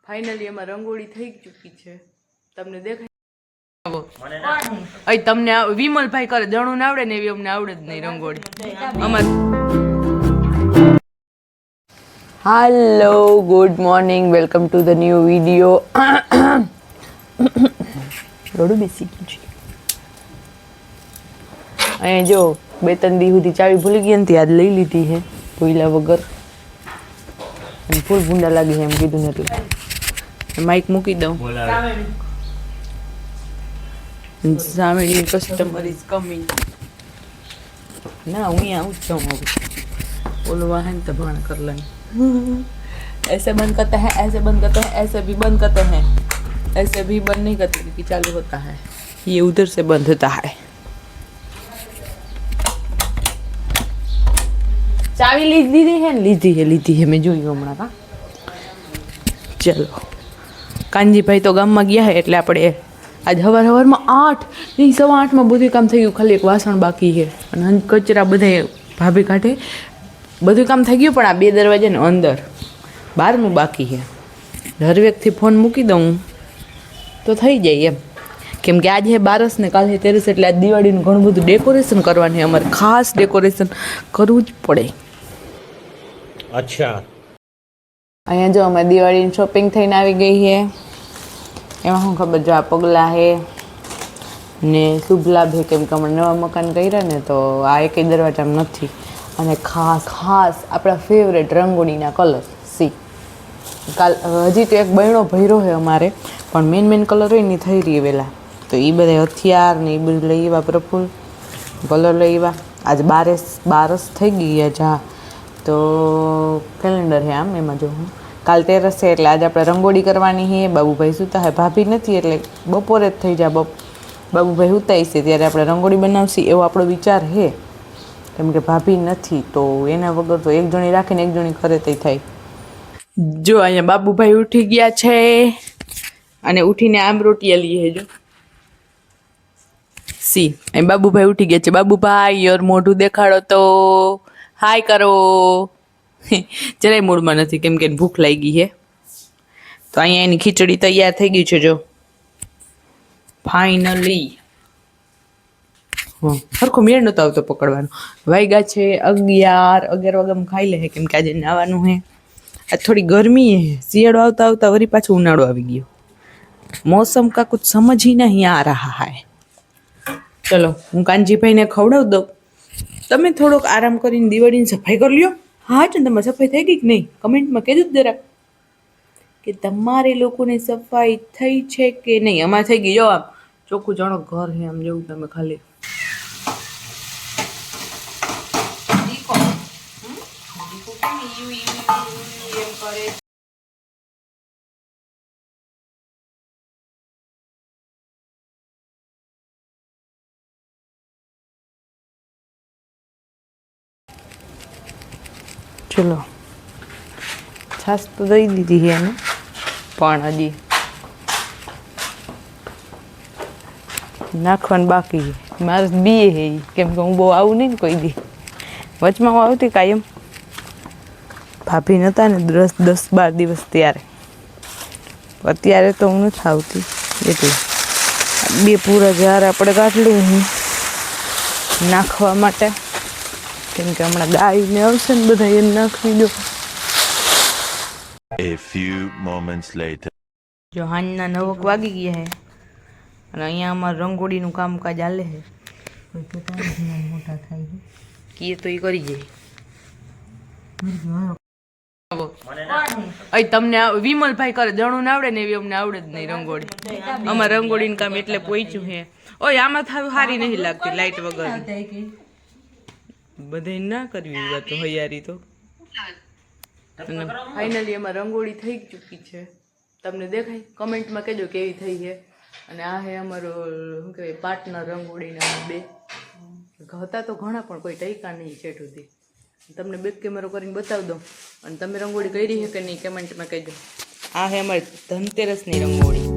Finally એમાં રંગોળી થઈ ચૂકી છે. તમને દેખાય? અહીં તમને વિમલભાઈ કરે જણું ના આવડે ને એવી અમને આવડે જ નહીં રંગોળી અમારે. Hello, good morning, welcome to the new video. રોડું બેસી ગયું છે અહીંયા. જો 2-3 દી સુધી ચાવી ભૂલી ગઈ ને આજ લઈ લીધી છે ભૂલા વગર. ફૂલ ભૂંડા લાગે છે એમ કીધું ને એટલે માઇક મૂકી દઉં. સામેની કસ્ટમર ઇઝ કમિંગ. ના હું અહીંયા આવું જ જાઉં હવે. बोलो वाहन तो बंद कर लेंगे. ऐसे बंद करते हैं, ऐसे बंद करते हैं, ऐसे भी बंद करते हैं, ऐसे भी बंद नहीं करते क्योंकि चालू होता है. ये उधर से बंद होता है. चावी लीधी है मैं જોયું હમણાં કા. ચલો કાનજીભાઈ તો ગામમાં ગયા હે એટલે આપણે આજ સવારમાં 8 નહીં 8:15 બધું કામ થઈ ગયું. ખાલી એક વાસણ બાકી છે અને કચરા બધા ભાભી કાઢે. બધું કામ થઈ ગયું પણ આ 2 દરવાજાને અંદર 12મું બાકી છે. હરવેકથી ફોન મૂકી દઉં તો થઈ જાય એમ. કેમ કે આજે 12 ને કાલે 13 એટલે આજ દિવાળીનું ઘણું બધું ડેકોરેશન કરવાનું છે. અમારે ખાસ ડેકોરેશન કરવું જ પડે. અચ્છા અહીંયા જો અમારે દિવાળીની શોપિંગ થઈને આવી ગઈ છે. એમાં શું ખબર, જો આ પગલાં છે ને શુભ લાભ છે કેમ કે અમે નવા મકાન કર્યા ને તો આ એકેય દરવાજામાં નથી. અને ખાસ આપણા ફેવરેટ રંગોળીના કલર સી. હજી તો એક બહેણો ભર્યો છે અમારે પણ મેન કલર હોય ને થઈ રહી વહેલા. તો એ બધા હથિયાર ને એ બધું લઈ આવ્યા. પ્રફુલ કલર લઈ આવ્યા. આજે 12 થઈ ગઈ જા તો કેલેન્ડર છે આમ. એમાં જો હું કાલ 13 છે એટલે આજે આપણે રંગોળી કરવાની છે. બાબુભાઈ સૂતા છે, ભાભી નથી એટલે બપોરે જ થઈ જાય. બાબુભાઈ સૂતાય છે ત્યારે આપણે રંગોળી બનાવશી એવો આપણો વિચાર છે. કેમ કે ભાભી નથી તો એના વગર તો એક જણી રાખીને એક જણી કરે તે થાય. જો અહીંયા બાબુભાઈ ઉઠી ગયા છે અને ઉઠીને આમ રોટિયા લીએ જો સી. અહીં બાબુભાઈ ઉઠી ગયા છે. બાબુભાઈ યોર મોઢું દેખાડો તો હાય કરો. જરાય મૂડમાં નથી કેમ કે ભૂખ લાગી છે. તો અહીંયા એની ખીચડી તૈયાર થઈ ગઈ છે જો ફાઇનલી. સરખો મેળ નતો આવતો પકડવાનો. વાગ્યા છે 11 વાગ્યામાં ખાઈ લે કેમ કે આજે નાવાનું છે. આજ થોડી ગરમી है. શિયાળો આવતા આવતા વળી પાછું ઉનાળો આવી ગયો. मौसम का कुछ समझ ही नहीं आ रहा है. ચલો હું કાનજીભાઈને ખવડાવી દઉં. તમે થોડોક આરામ કરીને દિવાળીની સફાઈ કરી લ્યો. હા છે તમારે સફાઈ થઈ ગઈ કે નહીં કમેન્ટમાં કહેજો જ જરાક કે તમારે લોકોને સફાઈ થઈ છે કે નહીં. અમારે થઈ ગઈ. જો આમ ચોખ્ખું જાણો ઘર છે આમ જેવું તમે ખાલી ચલો છાશ તો દઈ દીધી છે એને પણ હજી નાખવાનું બાકી છે. મારે બીએ છે કેમ કે હું બહુ આવું નહીં ને કોઈ દી. વચમાં હું આવતી કાયમ ભાભી નહોતા ને 10-12 દિવસ ત્યારે. અત્યારે તો હું નથી આવતી એટલે 2 પૂરા જાર આપણે કાઢલું હું નાખવા માટે કેમ કે હમણાં ગાયને આવશે ને બધા એને નાખી દો. A few moments later. જો હાંજના 9 વાગી ગયા છે અને અહીંયા અમારે રંગોળીનું કામકાજ ચાલે છે. મોટા થાય કે તો એ કરી જાય. અહીં તમને વિમલભાઈ કરે જણું ના આવડે ને એવી અમને આવડે જ નહીં રંગોળી. અમારે રંગોળીનું કામ એટલે પહોંચ્યું છે. ઓય આમાં થાવ સારી નહીં લાગતી લાઈટ વગર. બધે ના કરવી વાત તો હૈયારી તો. ફાઇનલી એમાં રંગોળી થઈ ચૂકી છે. તમને દેખાય? કમેન્ટમાં કહેજો કેવી થઈ છે. અને આ હે અમારો શું કહેવાય પાર્ટનર રંગોળીના 2 હતા તો ઘણા પણ કોઈ ટૈકા નહીં છેટ સુધી. તમને બેક કેમેરો કરીને બતાવી દઉં અને તમે રંગોળી કરી છે કે નહીં કમેન્ટમાં કહેજો. આ હે અમારી ધનતેરસની રંગોળી.